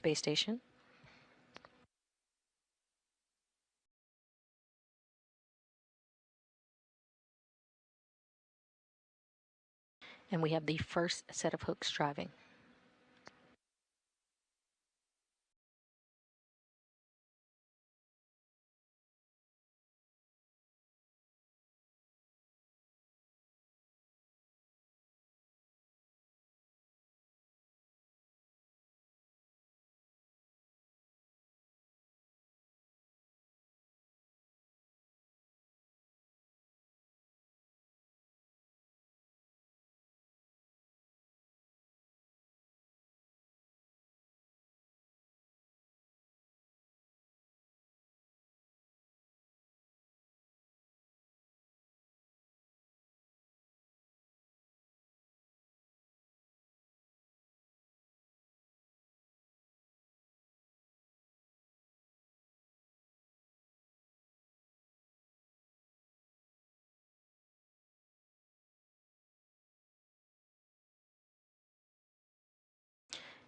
Space Station. And we have the first set of hooks driving.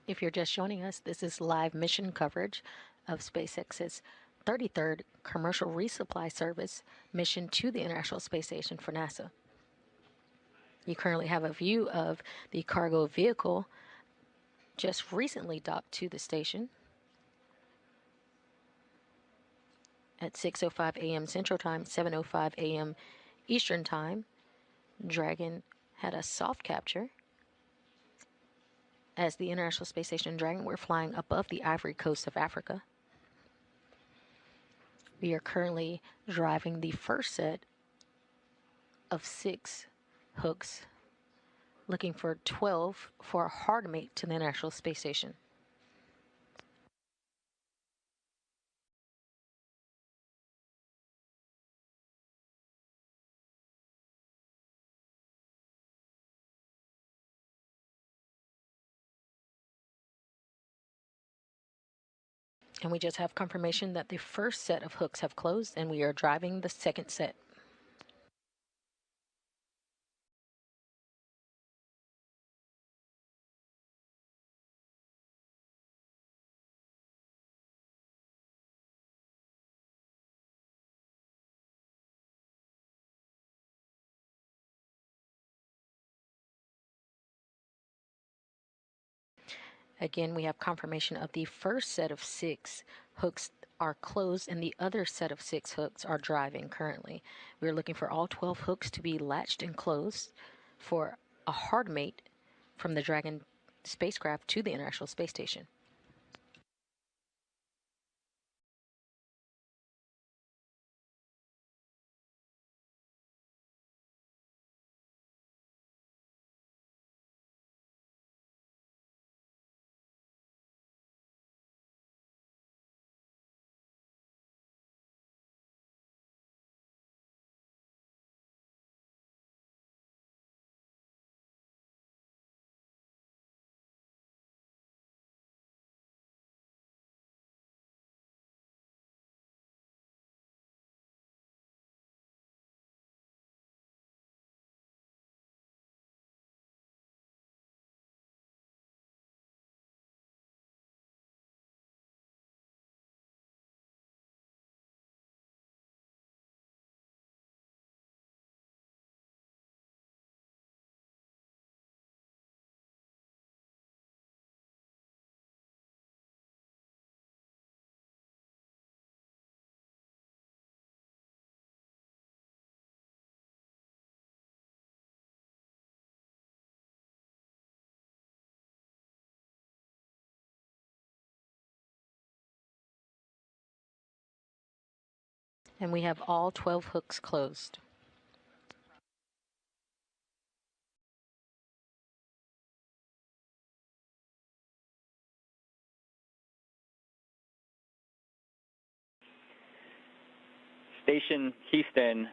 If you're just joining us, this is live mission coverage of SpaceX's 33rd commercial resupply service mission to the International Space Station for NASA. You currently have a view of the cargo vehicle just recently docked to the station at 6:05 a.m. Central Time, 7:05 a.m. Eastern Time. Dragon had a soft capture. As the International Space Station Dragon, we're flying above the Ivory Coast of Africa. We are currently driving the first set of 6 hooks, looking for 12 for a hard mate to the International Space Station. And we just have confirmation that the first set of hooks have closed, and we are driving the second set. Again, we have confirmation of the first set of 6 hooks are closed and the other set of 6 hooks are driving currently. We're looking for all 12 hooks to be latched and closed for a hard mate from the Dragon spacecraft to the International Space Station. And we have all 12 hooks closed. Station Houston,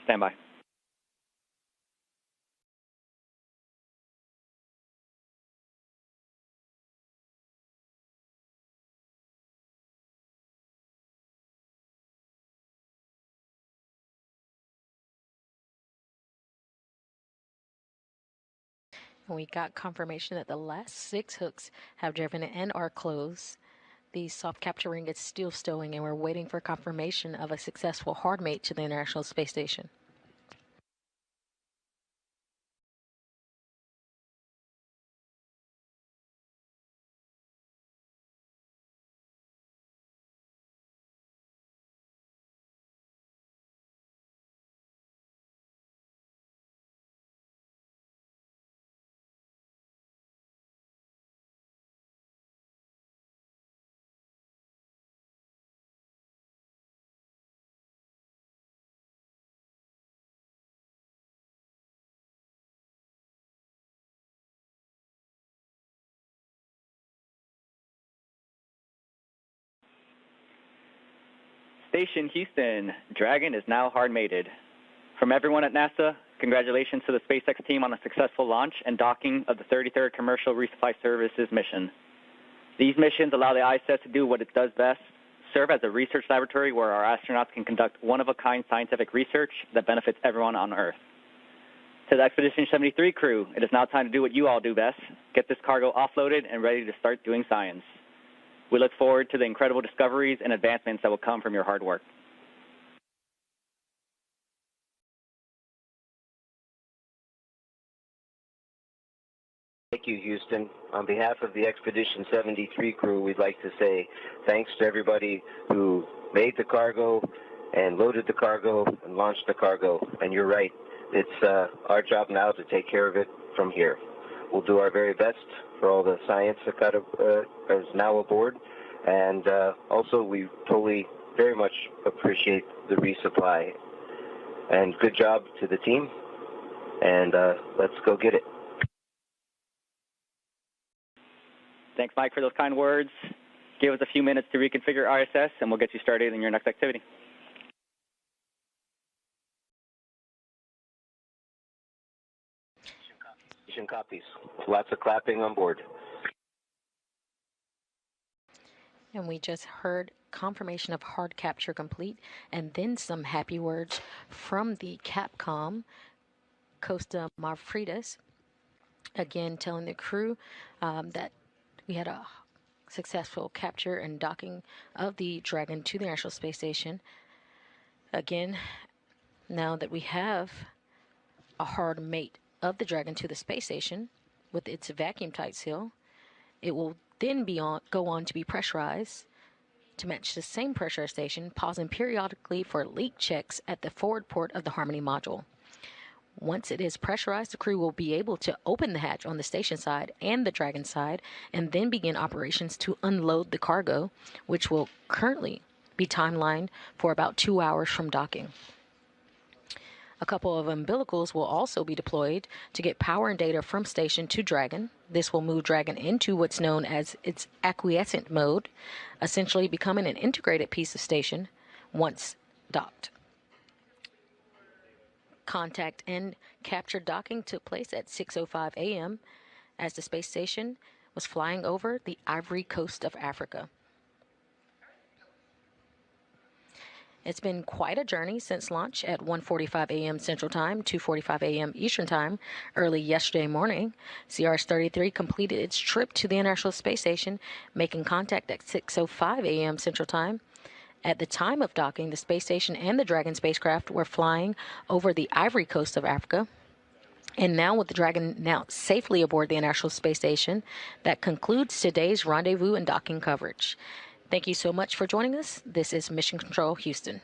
stand by. And we got confirmation that the last 6 hooks have driven and are closed. The soft capture ring is still stowing, and we're waiting for confirmation of a successful hard mate to the International Space Station. Station Houston, Dragon is now hard-mated. From everyone at NASA, congratulations to the SpaceX team on a successful launch and docking of the 33rd Commercial Resupply Services mission. These missions allow the ISS to do what it does best, serve as a research laboratory where our astronauts can conduct one-of-a-kind scientific research that benefits everyone on Earth. To the Expedition 73 crew, it is now time to do what you all do best, get this cargo offloaded and ready to start doing science. We look forward to the incredible discoveries and advancements that will come from your hard work. Thank you, Houston. On behalf of the Expedition 73 crew, we'd like to say thanks to everybody who made the cargo and loaded the cargo and launched the cargo. And you're right, it's our job now to take care of it from here. We'll do our very best for all the science that is now aboard. And also, we totally very much appreciate the resupply. And good job to the team. And let's go get it. Thanks, Mike, for those kind words. Give us a few minutes to reconfigure ISS, and we'll get you started in your next activity. Copies. Lots of clapping on board. And we just heard confirmation of hard capture complete, and then some happy words from the Capcom, Costa Marfridas, again telling the crew that we had a successful capture and docking of the Dragon to the International Space Station. Again, now that we have a hard mate of the Dragon to the space station with its vacuum-tight seal, it will then go on to be pressurized to match the same pressure station, pausing periodically for leak checks at the forward port of the Harmony module. Once it is pressurized, the crew will be able to open the hatch on the station side and the Dragon side, and then begin operations to unload the cargo, which will currently be timelined for about 2 hours from docking. A couple of umbilicals will also be deployed to get power and data from station to Dragon. This will move Dragon into what's known as its acquiescent mode, essentially becoming an integrated piece of station once docked. Contact and capture docking took place at 6:05 a.m. as the space station was flying over the Ivory Coast of Africa. It's been quite a journey since launch at 1:45 a.m. Central Time, 2:45 a.m. Eastern Time. Early yesterday morning, CRS-33 completed its trip to the International Space Station, making contact at 6:05 a.m. Central Time. At the time of docking, the space station and the Dragon spacecraft were flying over the Ivory Coast of Africa. And now, with the Dragon now safely aboard the International Space Station, that concludes today's rendezvous and docking coverage. Thank you so much for joining us. This is Mission Control Houston.